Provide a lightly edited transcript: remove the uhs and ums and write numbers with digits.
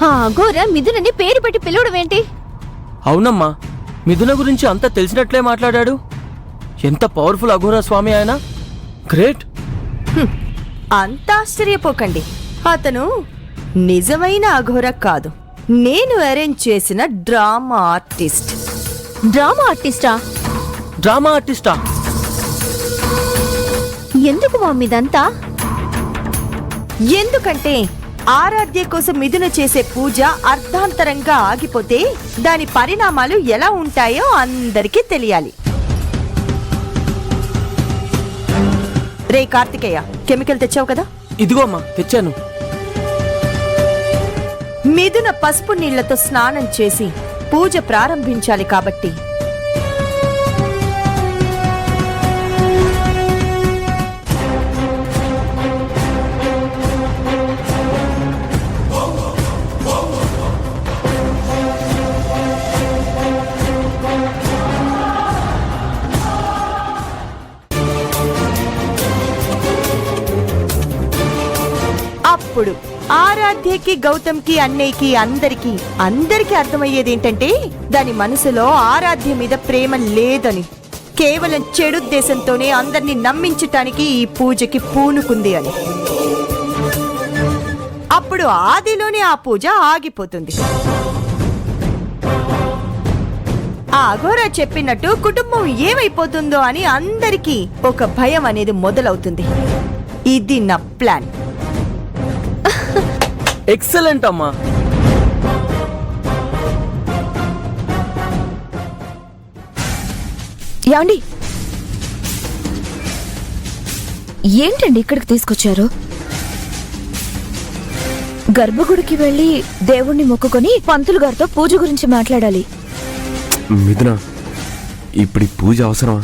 ఆ అఘోర మిథునని పేరు పెట్టి పిలవడం ఏంటి? అవునమ్మా, మిథున గురించి అంతా తెలిసినట్లే మాట్లాడాడు. ఎంత పవర్ఫుల్ అఘోర స్వామి ఆయన, గ్రేట్. అంత ఆశ్చర్యపోకండి, అతను నిజమైన అఘోర కాదు, నేను అరేంజ్ చేసిన డ్రామా ఆర్టిస్ట్. డ్రామా ఆర్టిస్టా? డ్రామా ఆర్టిస్టా? ఎందుకు మమ్మీ ఇదంతా? ఎందుకంటే ఆరాధ్య కోసం మిథున చేసే పూజ అర్ధాంతరంగా ఆగిపోతే దాని పరిణామాలు ఎలా ఉంటాయో అందరికీ తెలియాలి. రే కార్తికేయ, కెమికల్ తెచ్చావు కదా? ఇదిగో అమ్మా, తెచ్చాను. మిథున పసుపు నీళ్లతో స్నానం చేసి పూజ ప్రారంభించాలి కాబట్టి అప్పుడు ఆరాధ్యకి, గౌతమ్కి, అన్నయ్యకి, అందరికీ అర్థమయ్యేది ఏంటంటే దాని మనసులో ఆరాధ్య మీద ప్రేమ లేదని, కేవలం చెడుద్దేశంతోనే అందరినీ నమ్మించటానికి ఈ పూజకి పూనుకుంది అని. అప్పుడు ఆదిలోనే ఆ పూజ ఆగిపోతుంది. ఆ అఘోరా చెప్పినట్టు కుటుంబం ఏమైపోతుందో అని అందరికీ ఒక భయం అనేది మొదలవుతుంది. ఇది నా ప్లాన్. ఎక్సలెంట్ అమ్మా. యాండి, ఏంటండి ఇక్కడికి తీసుకొచ్చారు? గర్భగుడికి వెళ్ళి దేవుణ్ణి మొక్కుకొని పంతులు గారితో పూజ గురించి మాట్లాడాలి. మిథున, ఇప్పుడు పూజ అవసరమా?